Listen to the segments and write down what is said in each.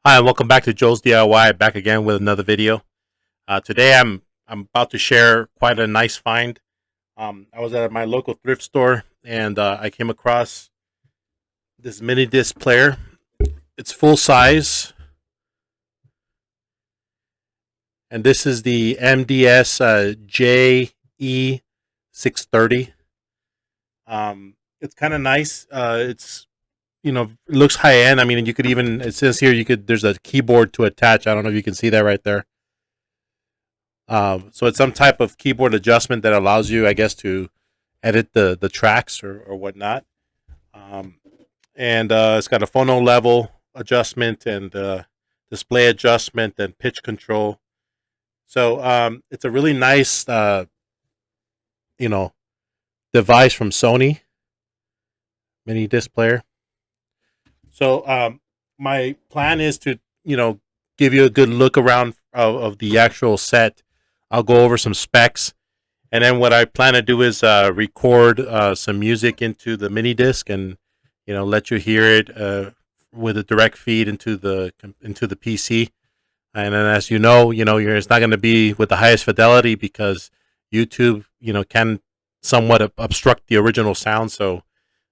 Hi, and welcome back to Joe's DIY. Back again with another video. Today, I'm about to share quite a nice find. I was at my local thrift store and I came across this mini disc player. It's full size, and this is the MDS-JE630. It's kind of nice. It looks high end. I mean, you could even, it says here, there's a keyboard to attach. I don't know if you can see that right there. So it's some type of keyboard adjustment that allows you, I guess, to edit the tracks or whatnot. Um, and it's got a phono level adjustment and display adjustment and pitch control. So it's a really nice, you know, device from Sony, mini disc player. So my plan is to, give you a good look around of the actual set. I'll go over some specs, and then what I plan to do is record some music into the mini disc, and let you hear it with a direct feed into the PC. And then, as it's not going to be with the highest fidelity because YouTube, can somewhat obstruct the original sound. So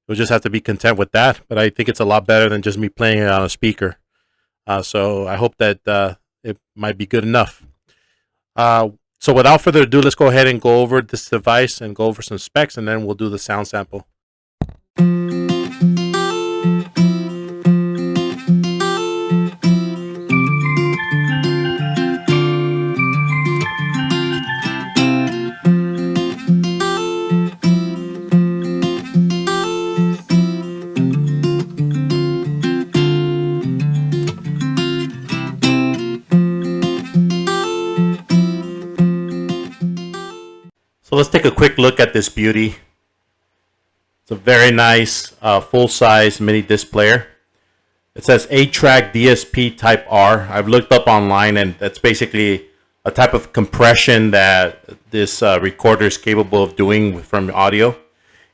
you'll just have to be content with that. But I think it's a lot better than just me playing it on a speaker. So I hope that it might be good enough. So without further ado, let's go ahead and go over this device and go over some specs, and then we'll do the sound sample. So let's take a quick look at this beauty. It's a very nice full-size mini disc player. It says 8-track DSP Type R. I've looked up online, and that's basically a type of compression that this recorder is capable of doing from audio.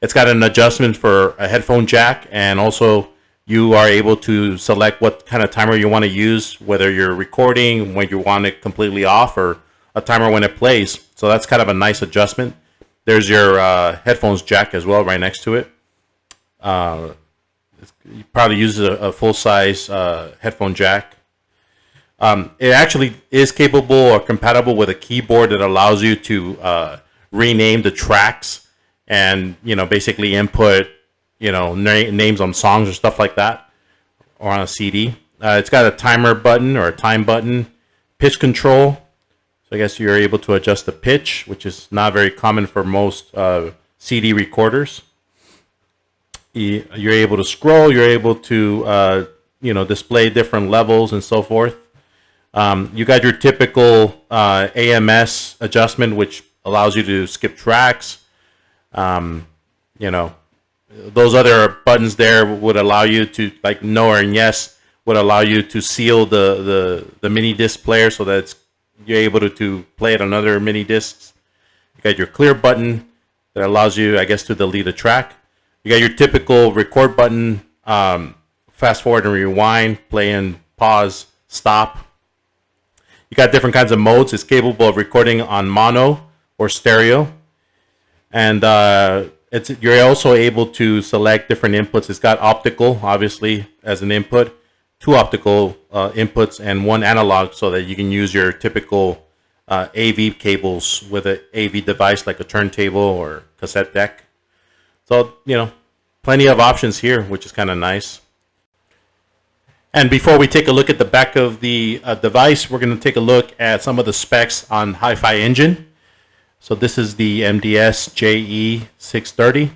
It's got an adjustment for a headphone jack, and also you are able to select what kind of timer you want to use, whether you're recording, when you want it completely off, or a timer when it plays. So that's kind of a nice adjustment. There's your headphones jack as well right next to it. You probably use a full-size headphone jack. It actually is capable or compatible with a keyboard that allows you to rename the tracks and basically input names on songs or stuff like that, or on a CD. It's got a timer button or a time button, pitch control. So I guess you're able to adjust the pitch, which is not very common for most CD recorders. You're able to scroll. You're able to display different levels and so forth. You got your typical AMS adjustment, which allows you to skip tracks. Those other buttons there would allow you to, like no and yes, would allow you to seal the mini disc player so that you're able to play it on other mini discs. You got your clear button that allows you, I guess, to delete a track. You got your typical record button, fast forward and rewind, play and pause, stop. You got different kinds of modes. It's capable of recording on mono or stereo. And you're also able to select different inputs. It's got optical, obviously, as an input, 2 optical inputs, and 1 analog, so that you can use your typical AV cables with an AV device like a turntable or cassette deck. So, plenty of options here, which is kind of nice. And before we take a look at the back of the device, we're going to take a look at some of the specs on Hi-Fi Engine. So this is the MDS-JE630.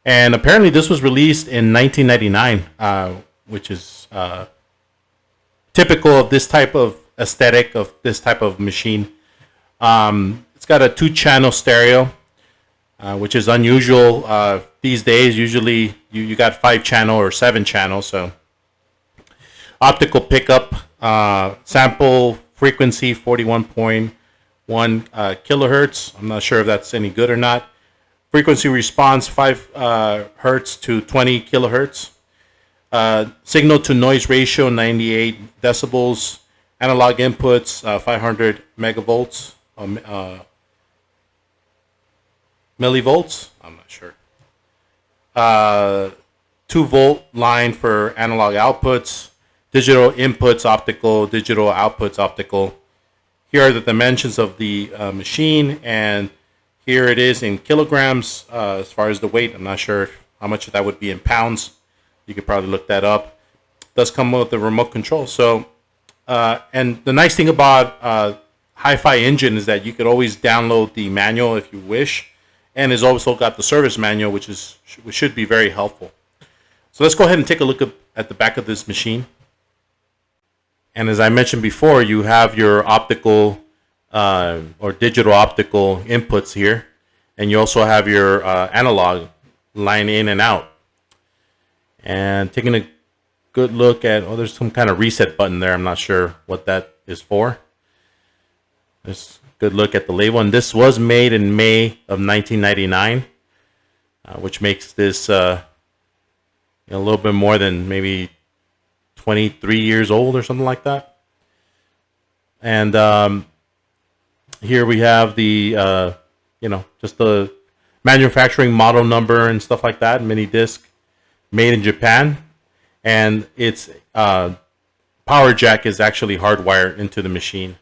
And apparently this was released in 1999, which is typical of this type of aesthetic, of this type of machine. It's got a 2-channel stereo, which is unusual these days. Usually you got 5-channel or 7-channel. So optical pickup, sample frequency 41.1 kilohertz. I'm not sure if that's any good or not. Frequency response 5 hertz to 20 kilohertz. Signal to noise ratio 98 decibels. Analog inputs 500 megavolts, millivolts. I'm not sure. 2-volt line for analog outputs. Digital inputs optical. Digital outputs optical. Here are the dimensions of the machine, and here it is in kilograms as far as the weight. I'm not sure how much that would be in pounds. You could probably look that up. It does come with the remote control. So, and the nice thing about Hi-Fi Engine is that you could always download the manual if you wish, and it's also got the service manual, which should be very helpful. So let's go ahead and take a look at the back of this machine. And as I mentioned before, you have your optical or digital optical inputs here, and you also have your analog line in and out. And taking a good look at, oh, there's some kind of reset button there. I'm not sure what that is for. Let's good look at the label. And this was made in May of 1999, which makes this a little bit more than maybe 23 years old or something like that. And here we have the, just the manufacturing model number and stuff like that, MiniDisc, made in Japan. And its power jack is actually hardwired into the machine.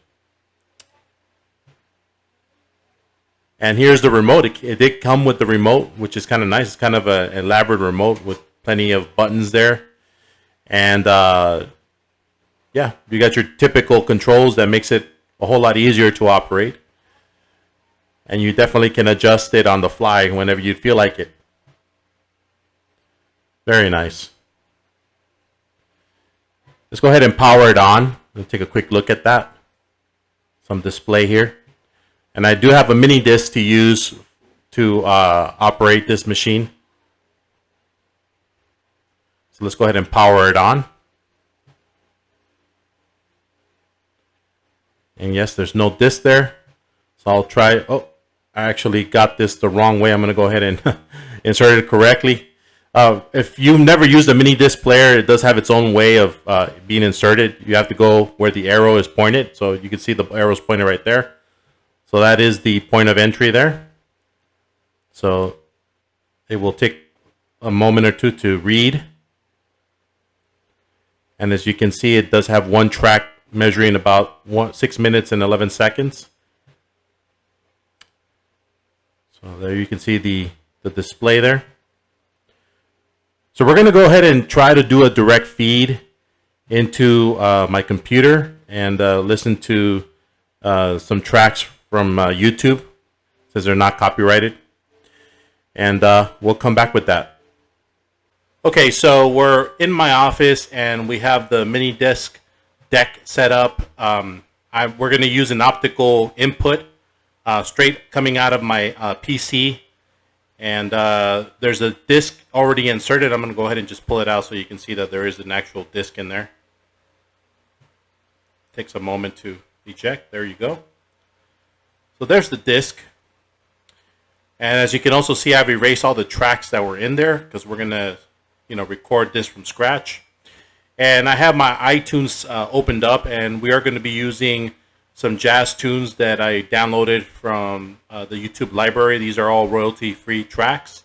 And here's the remote. It did come with the remote, which is kind of nice. It's kind of an elaborate remote with plenty of buttons there. And yeah, you got your typical controls that makes it a whole lot easier to operate. And you definitely can adjust it on the fly whenever you feel like it. Very nice. Let's go ahead and power it on. Let's take a quick look at that. Some display here. And I do have a MiniDisc to use to operate this machine. So let's go ahead and power it on. And yes, there's no disc there. So I'll try. Oh, I actually got this the wrong way. I'm going to go ahead and insert it correctly. If you've never used a MiniDisc player, it does have its own way of being inserted. You have to go where the arrow is pointed. So you can see the arrow's pointed right there. So that is the point of entry there. So it will take a moment or two to read. And as you can see, it does have one track measuring about 6 minutes and 11 seconds. So there you can see the display there. So we're going to go ahead and try to do a direct feed into my computer and listen to some tracks from YouTube, since they're not copyrighted. And we'll come back with that. Okay, so we're in my office and we have the MiniDisc deck set up. We're going to use an optical input straight coming out of my PC. And there's a disc already inserted. I'm going to go ahead and just pull it out so you can see that there is an actual disc in there. Takes a moment to eject. There you go. So there's the disc. And as you can also see, I've erased all the tracks that were in there because we're going to, record this from scratch. And I have my iTunes opened up, and we are going to be using some jazz tunes that I downloaded from the YouTube library. These are all royalty-free tracks.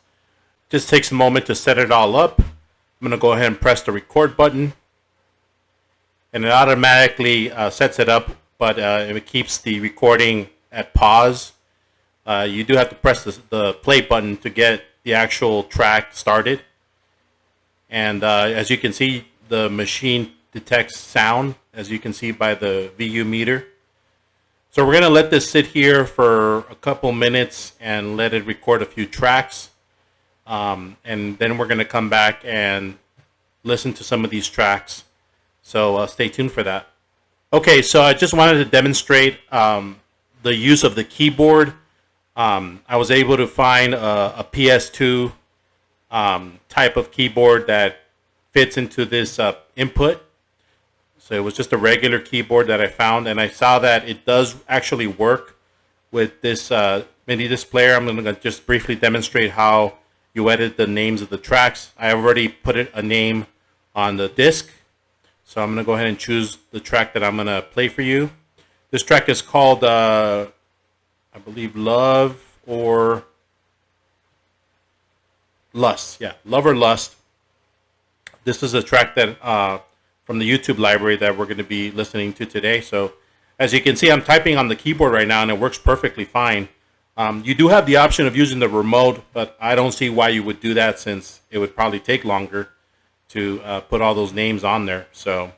Just takes a moment to set it all up. I'm going to go ahead and press the record button. And it automatically sets it up, but it keeps the recording at pause. You do have to press the play button to get the actual track started. And as you can see, the machine detects sound, as you can see by the VU meter. So we're going to let this sit here for a couple minutes and let it record a few tracks. And then we're going to come back and listen to some of these tracks. So stay tuned for that. Okay, so I just wanted to demonstrate the use of the keyboard. I was able to find a PS2 type of keyboard that fits into this input. So it was just a regular keyboard that I found, and I saw that it does actually work with this MiniDisc player. I'm going to just briefly demonstrate how you edit the names of the tracks. I already put a name on the disc. So I'm going to go ahead and choose the track that I'm going to play for you. This track is called, I believe, Love or Lust. Yeah, Love or Lust. This is a track that from the YouTube library that we're going to be listening to today. So as you can see, I'm typing on the keyboard right now, and it works perfectly fine. You do have the option of using the remote, but I don't see why you would do that, since it would probably take longer to put all those names on there. So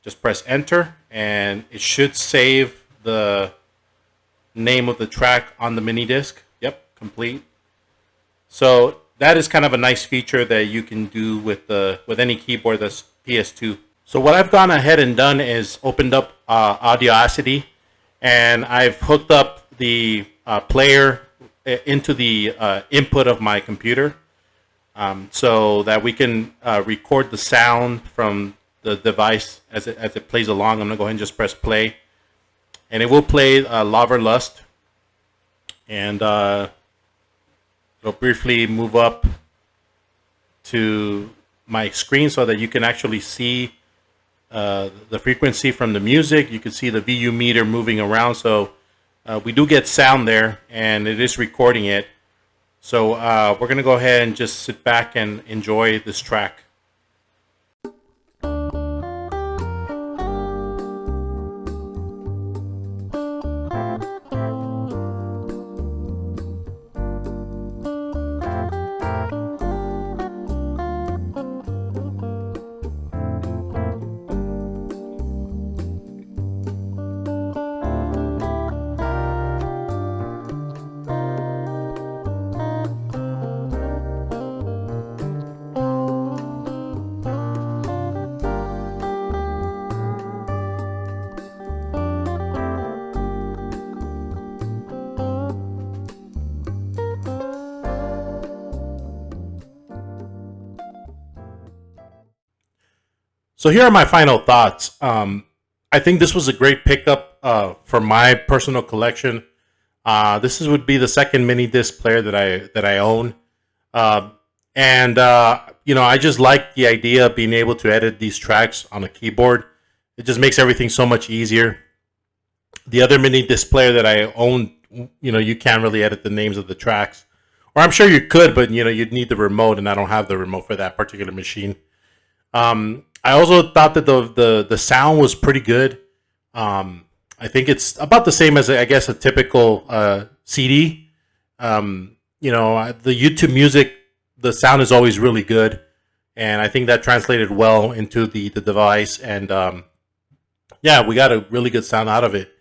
just press enter, and it should save the name of the track on the mini disc. Yep, complete. So that is kind of a nice feature that you can do with any keyboard that's PS2. So what I've gone ahead and done is opened up Audacity, and I've hooked up the player into the input of my computer. So that we can record the sound from the device as it plays along. I'm going to go ahead and just press play. And it will play Love or Lust. And it'll briefly move up to my screen so that you can actually see the frequency from the music. You can see the VU meter moving around. So we do get sound there, and it is recording it. So we're going to go ahead and just sit back and enjoy this track. So here are my final thoughts. I think this was a great pickup for my personal collection. Would be the second mini disc player that I own, I just like the idea of being able to edit these tracks on a keyboard. It just makes everything so much easier. The other mini disc player that I own, you can't really edit the names of the tracks, or I'm sure you could, but you'd need the remote, and I don't have the remote for that particular machine. I also thought that the sound was pretty good. I think it's about the same as, I guess, a typical CD. The YouTube music, the sound is always really good, and I think that translated well into the device. And we got a really good sound out of it.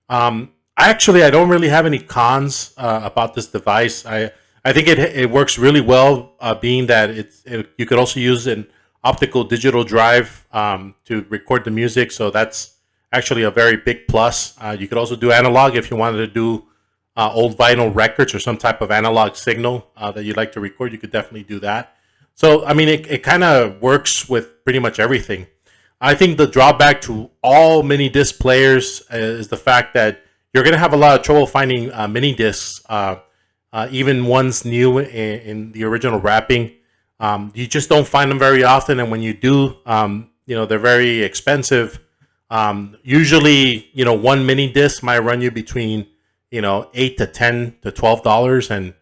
I don't really have any cons about this device. I think it works really well, being that you could also use an optical digital drive to record the music, so that's actually a very big plus. You could also do analog if you wanted to do old vinyl records or some type of analog signal that you'd like to record. You could definitely do that. So I mean, it kind of works with pretty much everything. I think the drawback to all mini disc players is the fact that you're going to have a lot of trouble finding mini discs, even ones new in the original wrapping. You just don't find them very often, and when you do, they're very expensive. Usually, one mini disc might run you between $8 to $10 to $12, and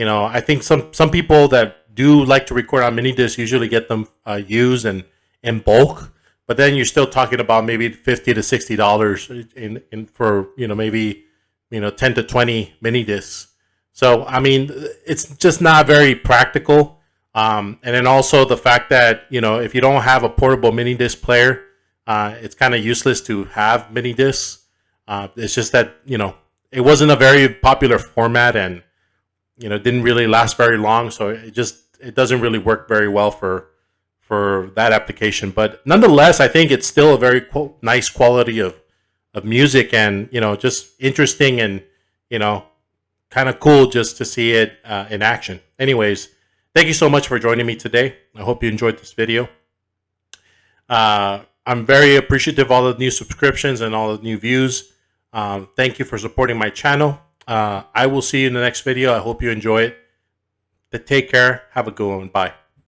I think some people that do like to record on mini discs usually get them used and in bulk, but then you're still talking about maybe $50 to $60 in for maybe 10 to 20 mini discs. So I mean, it's just not very practical. And then also the fact that, if you don't have a portable mini disc player, it's kind of useless to have mini discs. It's just that, it wasn't a very popular format, and, didn't really last very long. So it doesn't really work very well for that application. But nonetheless, I think it's still a very nice quality of music, and, just interesting, and, kind of cool just to see it in action. Anyways, thank you so much for joining me today. I hope you enjoyed this video. I'm very appreciative of all the new subscriptions and all the new views. Thank you for supporting my channel. I will see you in the next video. I hope you enjoy it. Take care. Have a good one. Bye.